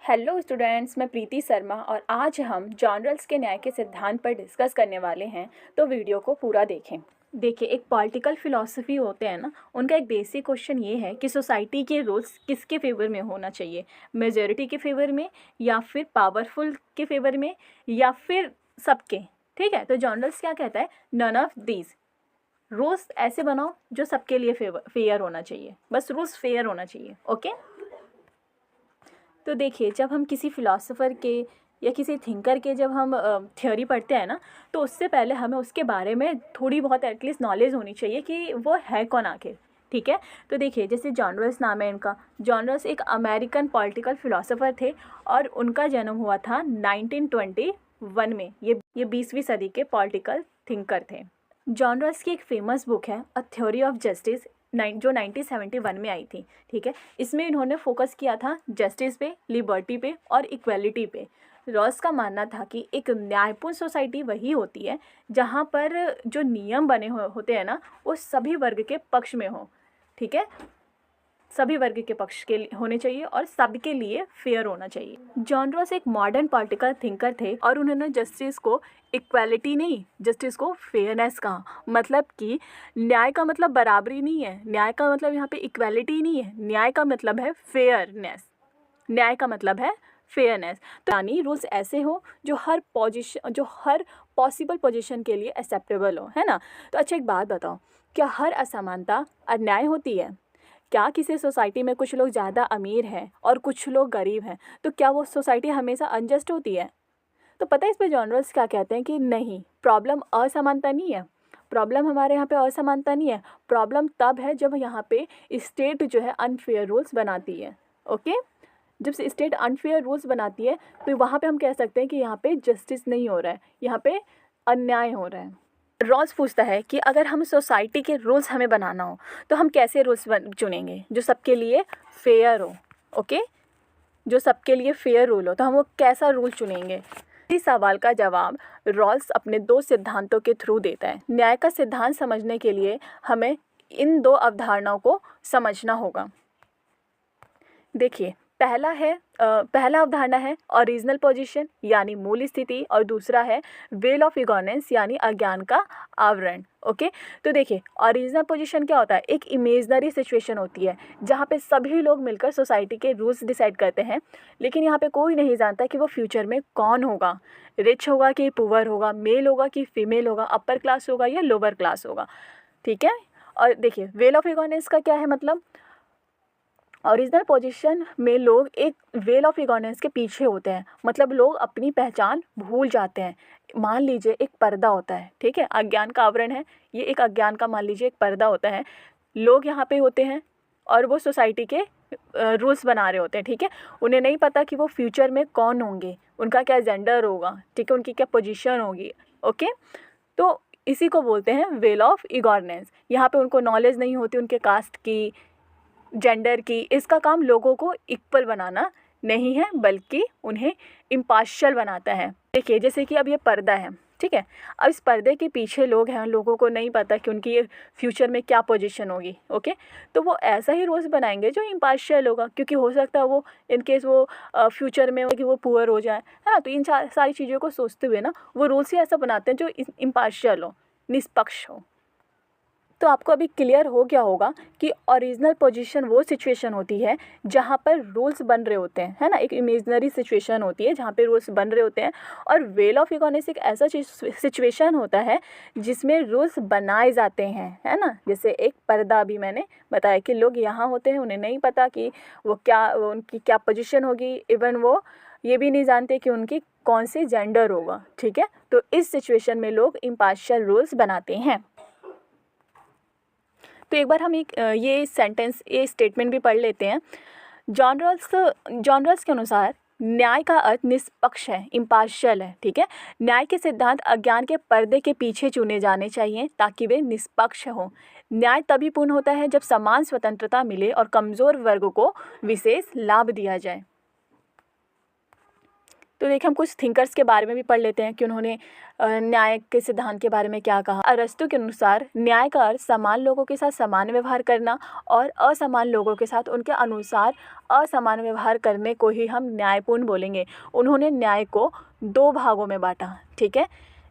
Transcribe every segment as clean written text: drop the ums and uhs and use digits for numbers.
Hello students, मैं प्रीति शर्मा और आज हम जॉनरल्स के न्याय के सिद्धांत पर डिस्कस करने वाले हैं। तो वीडियो को पूरा देखें। देखिए, एक पॉलिटिकल फिलॉसफी होते हैं ना, उनका एक बेसिक क्वेश्चन ये है कि सोसाइटी के रूल्स किसके फेवर में होना चाहिए, मेजॉरिटी के फेवर में या फिर पावरफुल के फेवर में या फिर सबके। ठीक है, तो जॉनरल्स क्या कहता है, नन ऑफ दीज। रूल्स ऐसे बनाओ जो सबके लिए फेयर होना चाहिए, बस रूल्स फेयर होना चाहिए। ओके, तो देखिए, जब हम किसी फिलोसोफर के या किसी थिंकर के जब हम थ्योरी पढ़ते हैं ना, तो उससे पहले हमें उसके बारे में थोड़ी बहुत एटलीस्ट नॉलेज होनी चाहिए कि वो है कौन आखिर। ठीक है, तो देखिए, जैसे जॉन रॉल्स नाम है इनका। जॉन रॉल्स एक अमेरिकन पॉलिटिकल फिलोसोफर थे और उनका जन्म हुआ था 1921 में। ये 20वीं सदी के पॉलिटिकल थिंकर थे। जॉन रॉल्स की एक फेमस बुक है अ थ्योरी ऑफ जस्टिस, जो 1971 में आई थी। ठीक है, इसमें इन्होंने फोकस किया था जस्टिस पे, लिबर्टी पे और इक्वलिटी पे। रॉस का मानना था कि एक न्यायपूर्ण सोसाइटी वही होती है जहाँ पर जो नियम बने होते हैं ना, वो सभी वर्ग के पक्ष में हो। ठीक है, सभी वर्ग के पक्ष के होने चाहिए और सबके लिए फेयर होना चाहिए। जॉन रॉस एक मॉडर्न पॉलिटिकल थिंकर थे और उन्होंने जस्टिस को इक्वालिटी नहीं, जस्टिस को फेयरनेस कहा। मतलब कि न्याय का मतलब बराबरी नहीं है, न्याय का मतलब यहाँ पे इक्वालिटी नहीं है, न्याय का मतलब है फेयरनेस। न्याय का मतलब है फेयरनेस। तो यानी रूल्स ऐसे हो जो हर पॉसिबल पोजीशन के लिए एक्सेप्टेबल हो, है ना। तो अच्छा, एक बात बताओ, क्या हर असमानता अन्याय होती है? क्या किसी सोसाइटी में कुछ लोग ज़्यादा अमीर हैं और कुछ लोग गरीब हैं, तो क्या वो सोसाइटी हमेशा अनजस्ट होती है? तो पता है इस पे जॉन रॉल्स क्या कहते हैं कि नहीं, प्रॉब्लम असमानता नहीं है। प्रॉब्लम हमारे यहाँ पे असमानता नहीं है, प्रॉब्लम तब है जब यहाँ पे स्टेट जो है अनफेयर रूल्स बनाती है। ओके, जब स्टेट अनफेयर रूल्स बनाती है तो वहाँ पे हम कह सकते हैं कि यहाँ पे जस्टिस नहीं हो रहा है, यहाँ पे अन्याय हो रहा है। रॉस पूछता है कि अगर हम सोसाइटी के रूल्स हमें बनाना हो तो हम कैसे रूल्स चुनेंगे जो सबके लिए फेयर हो। ओके, जो सबके लिए फेयर रूल हो, तो हम वो कैसा रूल चुनेंगे? इस सवाल का जवाब रॉल्स अपने दो सिद्धांतों के थ्रू देता है। न्याय का सिद्धांत समझने के लिए हमें इन दो अवधारणाओं को समझना होगा। देखिए, पहला अवधारणा है ओरिजिनल पोजीशन यानी मूल स्थिति, और दूसरा है वेल ऑफ इग्नोरेंस यानी अज्ञान का आवरण। ओके, तो देखिए, ओरिजिनल पोजीशन क्या होता है? एक इमेजनरी सिचुएशन होती है जहाँ पे सभी लोग मिलकर सोसाइटी के रूल्स डिसाइड करते हैं, लेकिन यहाँ पे कोई नहीं जानता कि वो फ्यूचर में कौन होगा, रिच होगा कि पुअर होगा, मेल होगा कि फीमेल होगा, अपर क्लास होगा या लोअर क्लास होगा। ठीक है, और देखिए, वेल ऑफ इग्नोरेंस का क्या है मतलब? ओरिजिनल पोजीशन में लोग एक वेल ऑफ इग्नोरेंस के पीछे होते हैं, मतलब लोग अपनी पहचान भूल जाते हैं। मान लीजिए एक पर्दा होता है, ठीक है, अज्ञान का आवरण है, ये एक अज्ञान का मान लीजिए एक पर्दा होता है। लोग यहाँ पे होते हैं और वो सोसाइटी के रूल्स बना रहे होते हैं। ठीक है, उन्हें नहीं पता कि वो फ्यूचर में कौन होंगे, उनका क्या जेंडर होगा, ठीक है, उनकी क्या पोजीशन होगी। ओके, तो इसी को बोलते हैं वेल ऑफ इग्नोरेंस। यहाँ पे उनको नॉलेज नहीं होती उनके कास्ट की, जेंडर की। इसका काम लोगों को इक्वल बनाना नहीं है, बल्कि उन्हें इम्पार्शियल बनाता है। देखिए, जैसे कि अब ये पर्दा है, ठीक है, अब इस पर्दे के पीछे लोग हैं, लोगों को नहीं पता कि उनकी ये फ्यूचर में क्या पोजीशन होगी। ओके, तो वो ऐसा ही रूल्स बनाएंगे जो इम्पार्शियल होगा, क्योंकि हो सकता है वो इनकेस वो फ्यूचर में कि वो पुअर हो जाए, है ना। तो इन सारी चीज़ों को सोचते हुए ना वो रूल्स ही ऐसा बनाते हैं जो इम्पार्शियल हो, निष्पक्ष हो। तो आपको अभी क्लियर हो गया होगा कि ओरिजिनल पोजीशन वो सिचुएशन होती है जहाँ पर रूल्स बन रहे होते हैं, है ना। एक इमेजनरी सिचुएशन होती है जहाँ पे रूल्स बन रहे होते हैं, और वेल ऑफ इग्नोरेंस एक ऐसा सिचुएशन होता है जिसमें रूल्स बनाए जाते हैं, है ना। जैसे एक पर्दा भी मैंने बताया कि लोग यहाँ होते हैं, उन्हें नहीं पता कि उनकी क्या पोजिशन होगी, इवन वो ये भी नहीं जानते कि उनकी कौन सी जेंडर होगा। ठीक है, तो इस सिचुएशन में लोग इम्पार्शियल रूल्स बनाते हैं। तो एक बार हम ये स्टेटमेंट भी पढ़ लेते हैं। जॉन रॉल्स के अनुसार न्याय का अर्थ निष्पक्ष है, इम्पार्शियल है। ठीक है, न्याय के सिद्धांत अज्ञान के पर्दे के पीछे चुने जाने चाहिए ताकि वे निष्पक्ष हों। न्याय तभी पूर्ण होता है जब समान स्वतंत्रता मिले और कमज़ोर वर्ग को विशेष लाभ दिया जाए। तो देखिए हम कुछ थिंकर्स के बारे में भी पढ़ लेते हैं कि उन्होंने न्याय के सिद्धांत के बारे में क्या कहा। अरस्तु के अनुसार न्याय का अर्थ समान लोगों के साथ समान व्यवहार करना और असमान लोगों के साथ उनके अनुसार असमान व्यवहार करने को ही हम न्यायपूर्ण बोलेंगे। उन्होंने न्याय को 2 भागों में बांटा, ठीक है,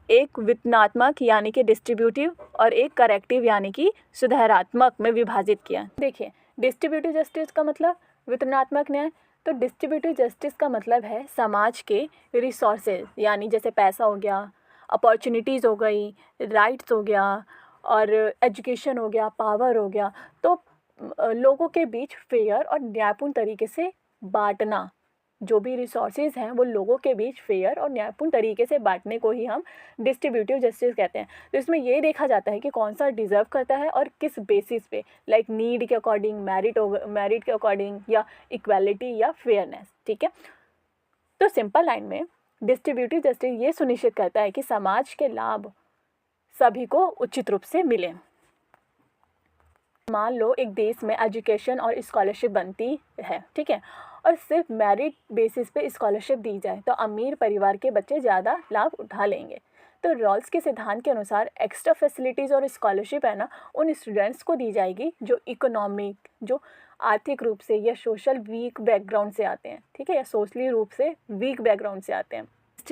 एक वितरणात्मक यानी कि डिस्ट्रीब्यूटिव और एक करेक्टिव यानी कि सुधारात्मक में विभाजित किया। देखिए डिस्ट्रीब्यूटिव जस्टिस का मतलब वितरणात्मक न्याय, तो डिस्ट्रीब्यूटिव जस्टिस का मतलब है समाज के रिसोर्सेज यानी जैसे पैसा हो गया, अपॉर्चुनिटीज़ हो गई, राइट्स हो गया और एजुकेशन हो गया, पावर हो गया, तो लोगों के बीच फेयर और न्यायपूर्ण तरीके से बांटना, जो भी रिसोर्सेज हैं वो लोगों के बीच फेयर और न्यायपूर्ण तरीके से बांटने को ही हम डिस्ट्रीब्यूटिव जस्टिस कहते हैं। तो इसमें ये देखा जाता है कि कौन सा डिज़र्व करता है और किस बेसिस पे, लाइक नीड के अकॉर्डिंग, मेरिट के अकॉर्डिंग या इक्वालिटी या फेयरनेस, ठीक है। तो सिंपल लाइन में डिस्ट्रीब्यूटिव जस्टिस ये सुनिश्चित करता है कि समाज के लाभ सभी को उचित रूप से मिले। मान लो एक देश में एजुकेशन और स्कॉलरशिप बनती है, ठीक है, और सिर्फ मेरिट बेसिस पे स्कॉलरशिप दी जाए तो अमीर परिवार के बच्चे ज़्यादा लाभ उठा लेंगे। तो रॉल्स के सिद्धांत के अनुसार एक्स्ट्रा फैसिलिटीज़ और स्कॉलरशिप है ना उन स्टूडेंट्स को दी जाएगी जो इकोनॉमिक, जो आर्थिक रूप से या सोशल वीक बैकग्राउंड से आते हैं, ठीक है, या सोशली रूप से वीक बैकग्राउंड से आते हैं,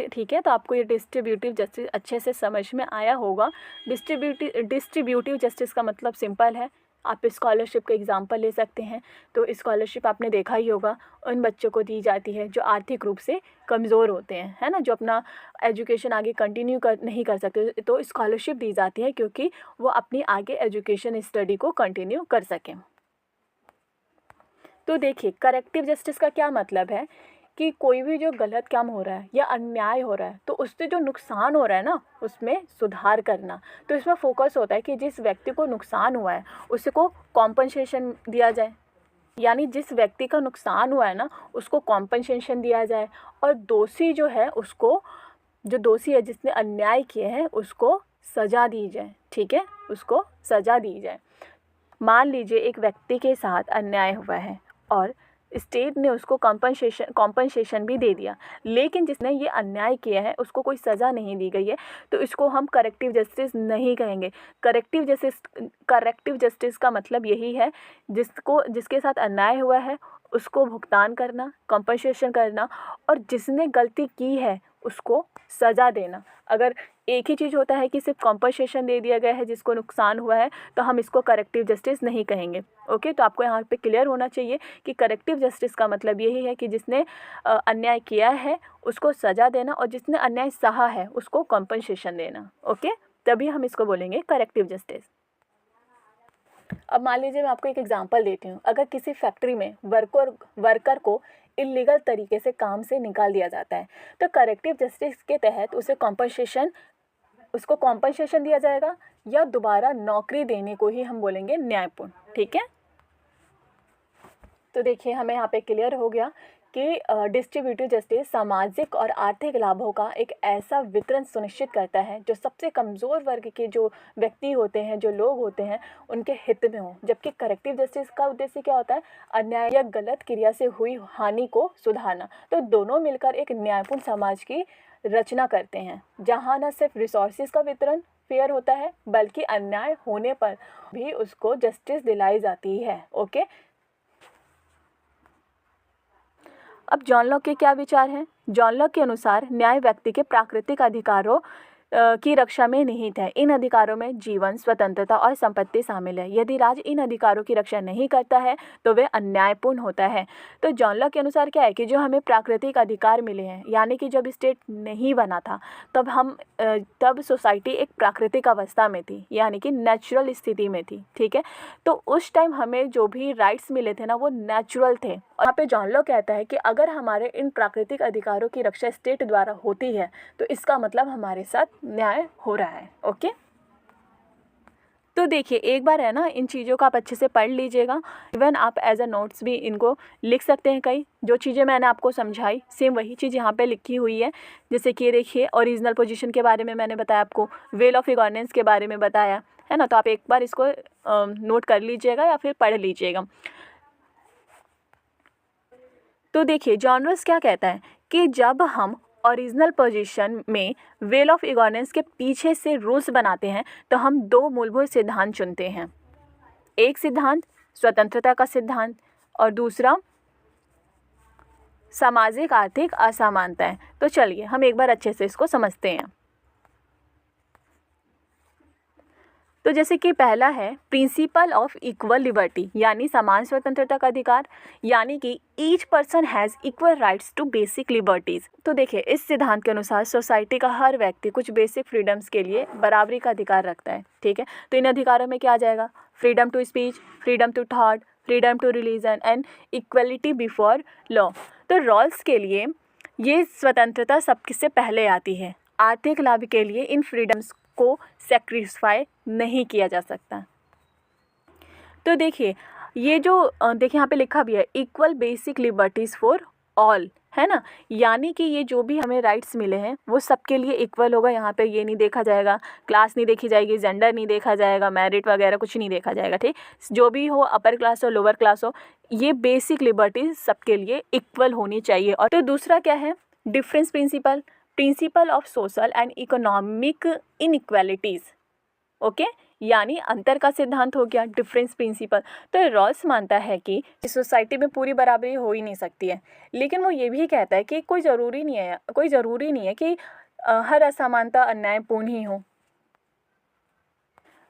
ठीक है। तो आपको ये डिस्ट्रीब्यूटिव जस्टिस अच्छे से समझ में आया होगा। डिस्ट्रीब्यूटिव जस्टिस का मतलब सिंपल है, आप स्कॉलरशिप का एग्जांपल ले सकते हैं। तो स्कॉलरशिप आपने देखा ही होगा, उन बच्चों को दी जाती है जो आर्थिक रूप से कमज़ोर होते हैं, है ना, जो अपना एजुकेशन आगे कंटिन्यू नहीं कर सकते, तो स्कॉलरशिप दी जाती है क्योंकि वो अपनी आगे एजुकेशन स्टडी को कंटिन्यू कर सकें। तो देखिए करेक्टिव जस्टिस का क्या मतलब है कि कोई भी जो गलत काम हो रहा है या अन्याय हो रहा है तो उससे जो नुकसान हो रहा है ना उसमें सुधार करना। तो इसमें फोकस होता है कि जिस व्यक्ति को नुकसान हुआ है उसको कॉम्पनसेशन दिया जाए, यानी जिस व्यक्ति का नुकसान हुआ है ना उसको कॉम्पनसेशन दिया जाए, और दोषी जो है उसको, जो दोषी है जिसने अन्याय किए हैं उसको सज़ा दी जाए, ठीक है, उसको सज़ा दी जाए। मान लीजिए एक व्यक्ति के साथ अन्याय हुआ है और स्टेट ने उसको कॉम्पनसेशन भी दे दिया, लेकिन जिसने ये अन्याय किया है उसको कोई सज़ा नहीं दी गई है, तो इसको हम करेक्टिव जस्टिस नहीं कहेंगे। करेक्टिव जस्टिस का मतलब यही है जिसके साथ अन्याय हुआ है उसको भुगतान करना, कॉम्पनसेशन करना, और जिसने गलती की है उसको सज़ा देना। अगर एक ही चीज़ होता है कि सिर्फ कॉम्पनसेशन दे दिया गया है जिसको नुकसान हुआ है तो हम इसको करेक्टिव जस्टिस नहीं कहेंगे। ओके, तो आपको यहाँ पे क्लियर होना चाहिए कि करेक्टिव जस्टिस का मतलब यही है कि जिसने अन्याय किया है उसको सज़ा देना और जिसने अन्याय सहा है उसको कॉम्पनसेशन देना। ओके, तभी हम इसको बोलेंगे करेक्टिव जस्टिस। अब मान लीजिए मैं आपको एक एग्जांपल देती हूँ। अगर किसी फैक्ट्री में वर्कर को इलीगल तरीके से काम से निकाल दिया जाता है तो करेक्टिव जस्टिस के तहत उसको कॉम्पनसेशन दिया जाएगा या दोबारा नौकरी देने को ही हम बोलेंगे न्यायपूर्ण, ठीक है। तो देखिए हमें यहाँ पे क्लियर हो गया कि डिस्ट्रीब्यूटिव जस्टिस सामाजिक और आर्थिक लाभों का एक ऐसा वितरण सुनिश्चित करता है जो सबसे कमज़ोर वर्ग के जो व्यक्ति होते हैं, जो लोग होते हैं, उनके हित में हो। जबकि करेक्टिव जस्टिस का उद्देश्य क्या होता है? अन्याय या गलत क्रिया से हुई हानि को सुधारना। तो दोनों मिलकर एक न्यायपूर्ण समाज की रचना करते हैं जहाँ न सिर्फ रिसोर्सेज का वितरण फेयर होता है बल्कि अन्याय होने पर भी उसको जस्टिस दिलाई जाती है। ओके, अब जॉन लॉक के क्या विचार हैं? जॉन लॉक के अनुसार न्याय व्यक्ति के प्राकृतिक अधिकारों की रक्षा में निहित है। इन अधिकारों में जीवन, स्वतंत्रता और संपत्ति शामिल है। यदि राज्य इन अधिकारों की रक्षा नहीं करता है तो वे अन्यायपूर्ण होता है। तो जॉन लॉक के अनुसार क्या है कि जो हमें प्राकृतिक अधिकार मिले हैं, यानी कि जब स्टेट नहीं बना था तब सोसाइटी एक प्राकृतिक अवस्था में थी, यानी कि नेचुरल स्थिति में थी, ठीक है। तो उस टाइम हमें जो भी राइट्स मिले थे ना वो नेचुरल थे। और यहाँ पे जॉन लॉक कहता है कि अगर हमारे इन प्राकृतिक अधिकारों की रक्षा स्टेट द्वारा होती है तो इसका मतलब हमारे साथ न्याय हो रहा है। ओके, तो देखिए एक बार है ना इन चीज़ों का आप अच्छे से पढ़ लीजिएगा। इवन आप एज अ नोट्स भी इनको लिख सकते हैं। कई जो चीज़ें मैंने आपको समझाई सेम वही चीज़ यहाँ पे लिखी हुई है। जैसे कि देखिए ओरिजिनल पोजीशन के बारे में मैंने बताया, आपको वेल ऑफ गवर्नेंस के बारे में बताया है ना, तो आप एक बार इसको नोट कर लीजिएगा या फिर पढ़ लीजिएगा। तो देखिए जॉन रॉल्स क्या कहता है कि जब हम ओरिजिनल पोजीशन में वेल ऑफ इगोर्नेंस के पीछे से रूल्स बनाते हैं तो हम दो मूलभूत सिद्धांत चुनते हैं। एक सिद्धांत स्वतंत्रता का सिद्धांत और दूसरा सामाजिक आर्थिक असमानताएं। तो चलिए हम एक बार अच्छे से इसको समझते हैं। तो जैसे कि पहला है प्रिंसिपल ऑफ इक्वल लिबर्टी, यानी समान स्वतंत्रता का अधिकार, यानी कि each person has equal rights to basic liberties. तो देखिए इस सिद्धांत के अनुसार सोसाइटी का हर व्यक्ति कुछ बेसिक फ्रीडम्स के लिए बराबरी का अधिकार रखता है। ठीक है, तो इन अधिकारों में क्या आ जाएगा? Freedom to speech, freedom to thought, freedom to religion and equality before law. तो रॉल्स के लिए ये स्वतंत्रता सबसे पहले आती है। आर्थिक लाभ के लिए इन फ्रीडम्स को सेक्रीफाई नहीं किया जा सकता। तो देखिए ये जो देखिए यहाँ पे लिखा भी है equal basic liberties for all, है ना, यानी कि ये जो भी हमें राइट्स मिले हैं वो सबके लिए इक्वल होगा। यहाँ पे ये नहीं देखा जाएगा, क्लास नहीं देखी जाएगी, जेंडर नहीं देखा जाएगा, मैरिट वगैरह कुछ नहीं देखा जाएगा। ठीक, जो भी हो, अपर क्लास हो लोअर क्लास हो, ये बेसिक लिबर्टीज सबके लिए इक्वल होनी चाहिए। और तो दूसरा क्या है? Difference principle, principle of social and economic inequalities. Okay, यानी अंतर का सिद्धांत हो गया डिफरेंस प्रिंसिपल। तो रॉल्स मानता है कि इस सोसाइटी में पूरी बराबरी हो ही नहीं सकती है, लेकिन वो ये भी कहता है कि कोई ज़रूरी नहीं है कि हर असमानता अन्यायपूर्ण ही हो।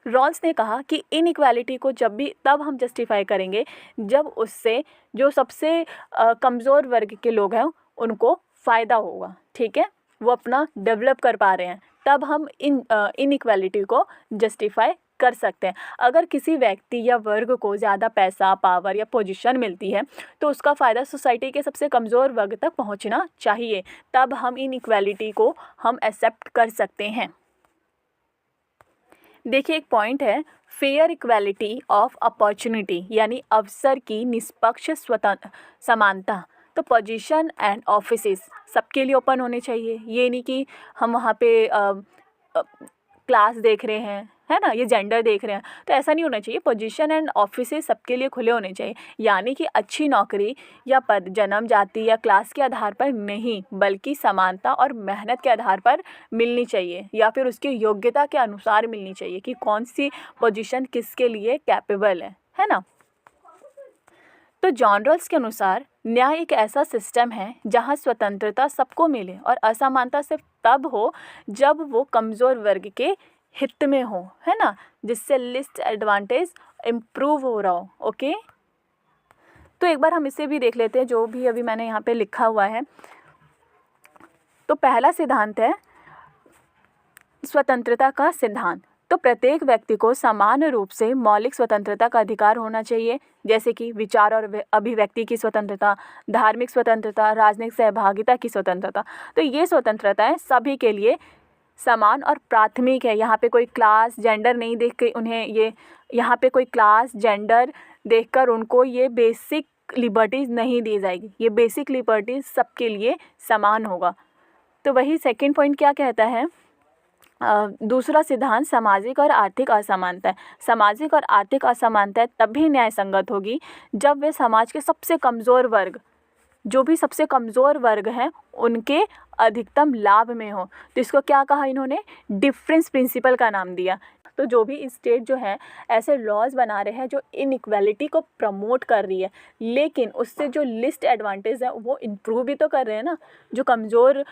रॉल्स ने कहा कि इनइक्वालिटी को तब हम जस्टिफाई करेंगे जब उससे जो सबसे कमज़ोर वर्ग के लोग हैं उनको फ़ायदा होगा। ठीक है, वो अपना डेवलप कर पा रहे हैं, तब हम इनइक्वालिटी को जस्टिफाई कर सकते हैं। अगर किसी व्यक्ति या वर्ग को ज़्यादा पैसा, पावर या पोजीशन मिलती है तो उसका फ़ायदा सोसाइटी के सबसे कमज़ोर वर्ग तक पहुंचना चाहिए, तब हम इनइक्वालिटी को हम एक्सेप्ट कर सकते हैं। देखिए एक पॉइंट है फेयर इक्वालिटी ऑफ अपॉर्चुनिटी, यानी अवसर की निष्पक्ष समानता। तो पोजीशन एंड ऑफिसेस सबके लिए ओपन होने चाहिए। ये नहीं कि हम वहाँ पे क्लास देख रहे हैं, है ना, ये जेंडर देख रहे हैं, तो ऐसा नहीं होना चाहिए। पोजीशन एंड ऑफिसेस सबके लिए खुले होने चाहिए, यानी कि अच्छी नौकरी या पद जन्म, जाति या क्लास के आधार पर नहीं, बल्कि समानता और मेहनत के आधार पर मिलनी चाहिए, या फिर उसकी योग्यता के अनुसार मिलनी चाहिए कि कौन सी पोजीशन किसके लिए कैपेबल है ना। तो जॉन रॉल्स के अनुसार न्याय एक ऐसा सिस्टम है जहां स्वतंत्रता सबको मिले और असमानता सिर्फ तब हो जब वो कमज़ोर वर्ग के हित में हो, है ना, जिससे लिस्ट एडवांटेज इम्प्रूव हो रहा हो। ओके, तो एक बार हम इसे भी देख लेते हैं जो भी अभी मैंने यहाँ पे लिखा हुआ है। तो पहला सिद्धांत है स्वतंत्रता का सिद्धांत। तो प्रत्येक व्यक्ति को समान रूप से मौलिक स्वतंत्रता का अधिकार होना चाहिए, जैसे कि विचार और अभिव्यक्ति की स्वतंत्रता, धार्मिक स्वतंत्रता, राजनीतिक सहभागिता की स्वतंत्रता। तो ये स्वतंत्रताएं सभी के लिए समान और प्राथमिक है। यहाँ पे कोई क्लास जेंडर नहीं देख के यहाँ पे कोई क्लास जेंडर देखकर उनको ये बेसिक लिबर्टीज़ नहीं दी जाएगी। ये बेसिक लिबर्टीज़ सबके लिए समान होगा। तो वही सेकंड पॉइंट क्या कहता है? दूसरा सिद्धांत सामाजिक और आर्थिक असमानता है। सामाजिक और आर्थिक असमानता तभी न्याय संगत होगी जब वे समाज के सबसे कमज़ोर वर्ग, जो भी सबसे कमज़ोर वर्ग हैं, उनके अधिकतम लाभ में हो। तो इसको क्या कहा इन्होंने? डिफरेंस प्रिंसिपल का नाम दिया। तो जो भी स्टेट जो है ऐसे लॉज बना रहे हैं जो इनइक्वालिटी को प्रमोट कर रही है, लेकिन उससे जो लिस्ट एडवांटेज है वो इम्प्रूव भी तो कर रहे हैं ना। जो कमज़ोर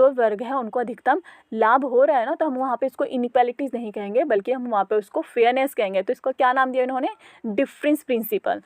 वर्ग है उनको अधिकतम लाभ हो रहा है ना, तो हम वहाँ पे इसको इनइक्वालिटीज़ नहीं कहेंगे, बल्कि हम वहाँ पे उसको फेयरनेस कहेंगे। तो इसको क्या नाम दिया इन्होंने? Difference principle.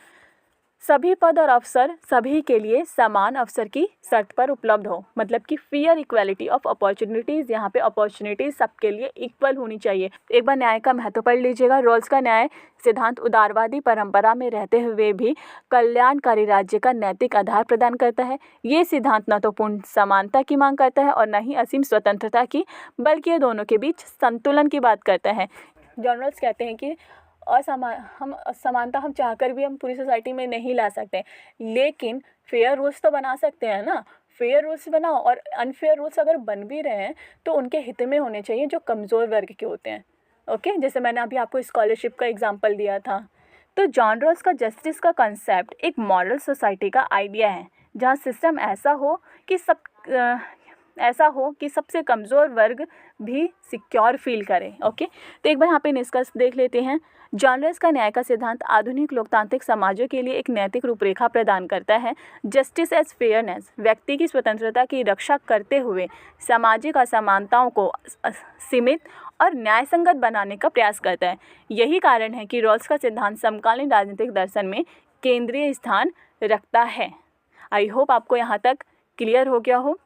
सभी पद और अवसर सभी के लिए समान अवसर की शर्त पर उपलब्ध हो, मतलब कि फेयर इक्वालिटी ऑफ अपॉर्चुनिटीज़। यहाँ पे अपॉर्चुनिटीज़ सबके लिए इक्वल होनी चाहिए। एक बार न्याय का महत्व पढ़ लीजिएगा। रॉल्स का न्याय सिद्धांत उदारवादी परंपरा में रहते हुए भी कल्याणकारी राज्य का नैतिक आधार प्रदान करता है। ये सिद्धांत न तो पूर्ण समानता की मांग करता है और न ही असीम स्वतंत्रता की, बल्कि ये दोनों के बीच संतुलन की बात करता है। जॉन रॉल्स कहते हैं कि समानता हम चाहकर भी हम पूरी सोसाइटी में नहीं ला सकते, लेकिन फेयर रूल्स तो बना सकते हैं ना। फेयर रूल्स बनाओ, और अनफेयर रूल्स अगर बन भी रहे हैं तो उनके हित में होने चाहिए जो कमज़ोर वर्ग के होते हैं। ओके, जैसे मैंने अभी आपको स्कॉलरशिप का एग्जांपल दिया था। तो जॉन रॉल्स का जस्टिस का कंसेप्ट एक मॉडल सोसाइटी का आइडिया है जहाँ सिस्टम ऐसा हो कि सबसे कमज़ोर वर्ग भी सिक्योर फील करे। ओके, तो एक बार यहाँ पे निष्कर्ष देख लेते हैं। जॉन रॉल्स का न्याय का सिद्धांत आधुनिक लोकतांत्रिक समाजों के लिए एक नैतिक रूपरेखा प्रदान करता है। जस्टिस एज फेयरनेस, व्यक्ति की स्वतंत्रता की रक्षा करते हुए सामाजिक असमानताओं को सीमित और न्यायसंगत बनाने का प्रयास करता है। यही कारण है कि रॉल्स का सिद्धांत समकालीन राजनीतिक दर्शन में केंद्रीय स्थान रखता है। आई होप आपको यहाँ तक क्लियर हो गया हो।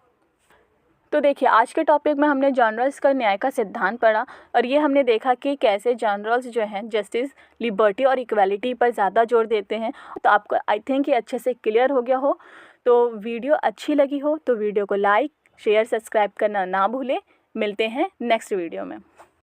तो देखिए, आज के टॉपिक में हमने जॉन रॉल्स का न्याय का सिद्धांत पढ़ा और ये हमने देखा कि कैसे जॉन रॉल्स जो हैं जस्टिस, लिबर्टी और इक्वालिटी पर ज़्यादा जोर देते हैं। तो आपको आई थिंक ये अच्छे से क्लियर हो गया हो। तो वीडियो अच्छी लगी हो तो वीडियो को लाइक, शेयर, सब्सक्राइब करना ना भूलें। मिलते हैं नेक्स्ट वीडियो में।